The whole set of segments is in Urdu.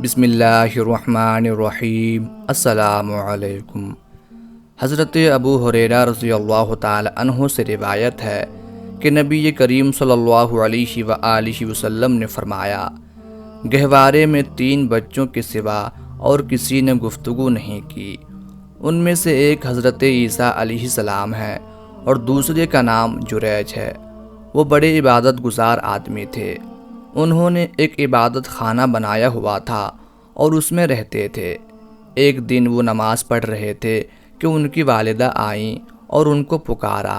بسم اللہ الرحمن الرحیم۔ السلام علیکم۔ حضرت ابو ہریرہ رضی اللہ تعالی عنہ سے روایت ہے کہ نبی کریم صلی اللہ علیہ وآلہ وسلم نے فرمایا، گہوارے میں 3 بچوں کے سوا اور کسی نے گفتگو نہیں کی۔ ان میں سے ایک حضرت عیسیٰ علیہ السلام ہے اور دوسرے کا نام جریج ہے۔ وہ بڑے عبادت گزار آدمی تھے۔ انہوں نے ایک عبادت خانہ بنایا ہوا تھا اور اس میں رہتے تھے۔ ایک دن وہ نماز پڑھ رہے تھے کہ ان کی والدہ آئیں اور ان کو پکارا،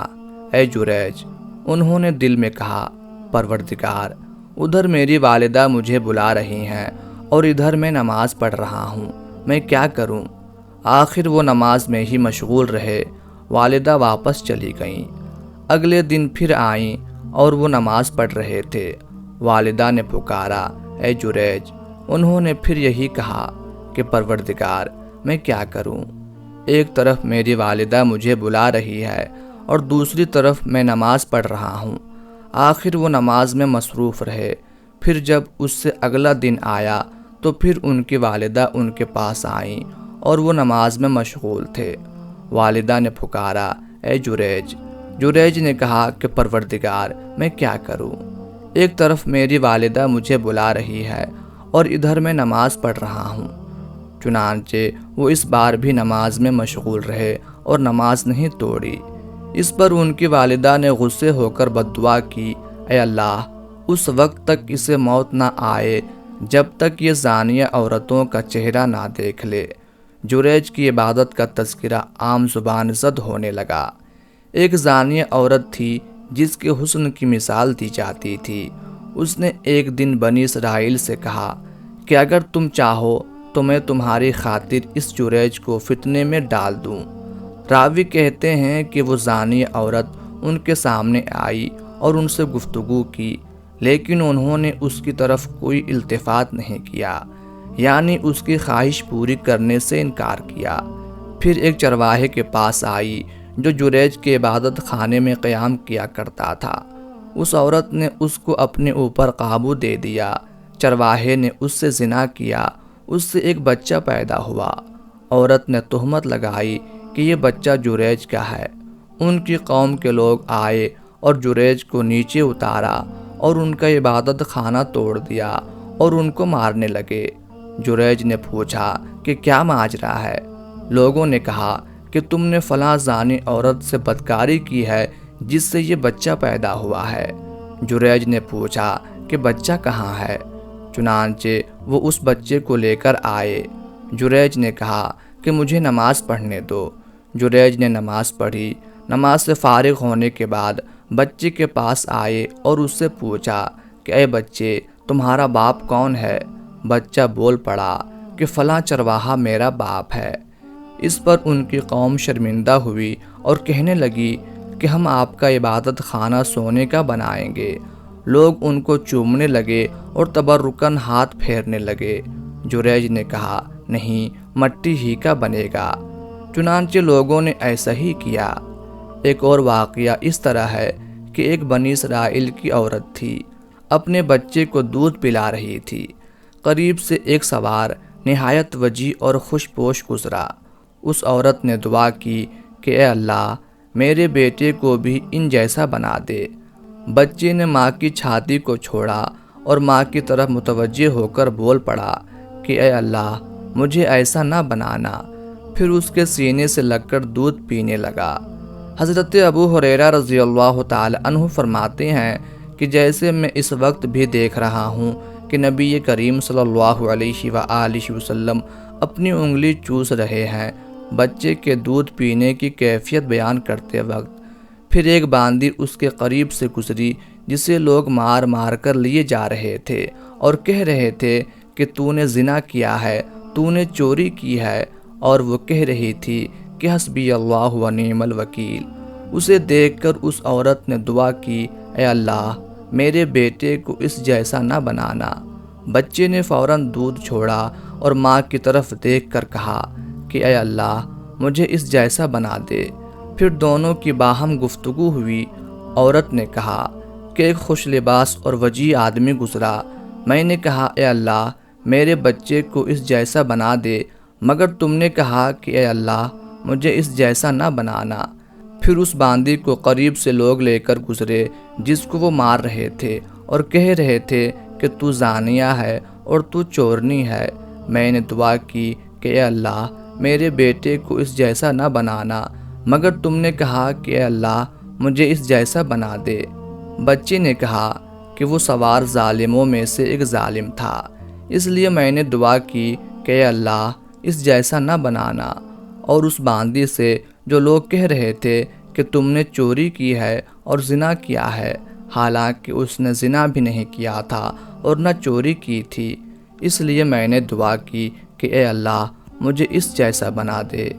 اے جریج۔ انہوں نے دل میں کہا، پروردگار، ادھر میری والدہ مجھے بلا رہی ہیں اور ادھر میں نماز پڑھ رہا ہوں، میں کیا کروں؟ آخر وہ نماز میں ہی مشغول رہے۔ والدہ واپس چلی گئیں۔ اگلے دن پھر آئیں اور وہ نماز پڑھ رہے تھے۔ والدہ نے پکارا، اے جریج۔ انہوں نے پھر یہی کہا کہ پروردگار، میں کیا کروں؟ ایک طرف میری والدہ مجھے بلا رہی ہے اور دوسری طرف میں نماز پڑھ رہا ہوں۔ آخر وہ نماز میں مصروف رہے۔ پھر جب اس سے اگلا دن آیا تو پھر ان کی والدہ ان کے پاس آئیں اور وہ نماز میں مشغول تھے۔ والدہ نے پکارا، اے جریج۔ جریج نے کہا کہ پروردگار، میں کیا کروں؟ ایک طرف میری والدہ مجھے بلا رہی ہے اور ادھر میں نماز پڑھ رہا ہوں۔ چنانچہ وہ اس بار بھی نماز میں مشغول رہے اور نماز نہیں توڑی۔ اس پر ان کی والدہ نے غصے ہو کر بد دعا کی، اے اللہ، اس وقت تک اسے موت نہ آئے جب تک یہ زانیہ عورتوں کا چہرہ نہ دیکھ لے۔ جریج کی عبادت کا تذکرہ عام زبان زد ہونے لگا۔ ایک زانیہ عورت تھی جس کے حسن کی مثال دی جاتی تھی۔ اس نے ایک دن بنی اسرائیل سے کہا کہ اگر تم چاہو تو میں تمہاری خاطر اس جریج کو فتنے میں ڈال دوں۔ راوی کہتے ہیں کہ وہ زانی عورت ان کے سامنے آئی اور ان سے گفتگو کی، لیکن انہوں نے اس کی طرف کوئی التفات نہیں کیا، یعنی اس کی خواہش پوری کرنے سے انکار کیا۔ پھر ایک چرواہے کے پاس آئی جو جریج کے عبادت خانے میں قیام کیا کرتا تھا۔ اس عورت نے اس کو اپنے اوپر قابو دے دیا۔ چرواہے نے اس سے زنا کیا، اس سے ایک بچہ پیدا ہوا۔ عورت نے تہمت لگائی کہ یہ بچہ جریج کا ہے۔ ان کی قوم کے لوگ آئے اور جریج کو نیچے اتارا اور ان کا عبادت خانہ توڑ دیا اور ان کو مارنے لگے۔ جریج نے پوچھا کہ کیا ماجرا ہے؟ لوگوں نے کہا کہ تم نے فلاں زانی عورت سے بدکاری کی ہے جس سے یہ بچہ پیدا ہوا ہے۔ جریج نے پوچھا کہ بچہ کہاں ہے؟ چنانچہ وہ اس بچے کو لے کر آئے۔ جریج نے کہا کہ مجھے نماز پڑھنے دو۔ جریج نے نماز پڑھی۔ نماز سے فارغ ہونے کے بعد بچے کے پاس آئے اور اس سے پوچھا کہ اے بچے، تمہارا باپ کون ہے؟ بچہ بول پڑا کہ فلاں چرواہا میرا باپ ہے۔ اس پر ان کی قوم شرمندہ ہوئی اور کہنے لگی کہ ہم آپ کا عبادت خانہ سونے کا بنائیں گے۔ لوگ ان کو چومنے لگے اور تبرکاً ہاتھ پھیرنے لگے۔ جریج نے کہا، نہیں، مٹی ہی کا بنے گا۔ چنانچہ لوگوں نے ایسا ہی کیا۔ ایک اور واقعہ اس طرح ہے کہ ایک بنی اسرائیل کی عورت تھی، اپنے بچے کو دودھ پلا رہی تھی۔ قریب سے ایک سوار نہایت وجیح اور خوش پوش گزرا۔ اس عورت نے دعا کی کہ اے اللہ، میرے بیٹے کو بھی ان جیسا بنا دے۔ بچے نے ماں کی چھاتی کو چھوڑا اور ماں کی طرف متوجہ ہو کر بول پڑا کہ اے اللہ، مجھے ایسا نہ بنانا۔ پھر اس کے سینے سے لگ کر دودھ پینے لگا۔ حضرت ابو ہریرہ رضی اللہ تعالی عنہ فرماتے ہیں کہ جیسے میں اس وقت بھی دیکھ رہا ہوں کہ نبی کریم صلی اللہ علیہ وآلہ وسلم اپنی انگلی چوس رہے ہیں بچے کے دودھ پینے کی کیفیت بیان کرتے وقت۔ پھر ایک باندی اس کے قریب سے گزری جسے لوگ مار مار کر لیے جا رہے تھے اور کہہ رہے تھے کہ تو نے زنا کیا ہے، تو نے چوری کی ہے، اور وہ کہہ رہی تھی کہ حسبی اللہ و نعم الوکیل۔ اسے دیکھ کر اس عورت نے دعا کی، اے اللہ، میرے بیٹے کو اس جیسا نہ بنانا۔ بچے نے فوراً دودھ چھوڑا اور ماں کی طرف دیکھ کر کہا کہ اے اللہ، مجھے اس جیسا بنا دے۔ پھر دونوں کی باہم گفتگو ہوئی۔ عورت نے کہا کہ ایک خوش لباس اور وجیح آدمی گزرا۔ میں نے کہا، اے اللہ، میرے بچے کو اس جیسا بنا دے، مگر تم نے کہا کہ اے اللہ مجھے اس جیسا نہ بنانا۔ پھر اس باندی کو قریب سے لوگ لے کر گزرے جس کو وہ مار رہے تھے اور کہہ رہے تھے کہ تو زانیہ ہے اور تو چورنی ہے۔ میں نے دعا کی کہ اے اللہ میرے بیٹے کو اس جیسا نہ بنانا، مگر تم نے کہا کہ اے اللہ مجھے اس جیسا بنا دے۔ بچے نے کہا کہ وہ سوار ظالموں میں سے ایک ظالم تھا، اس لیے میں نے دعا کی کہ اے اللہ اس جیسا نہ بنانا۔ اور اس باندی سے جو لوگ کہہ رہے تھے کہ تم نے چوری کی ہے اور زنا کیا ہے، حالانکہ اس نے زنا بھی نہیں کیا تھا اور نہ چوری کی تھی، اس لیے میں نے دعا کی کہ اے اللہ مجھے اس جیسا بنا دے۔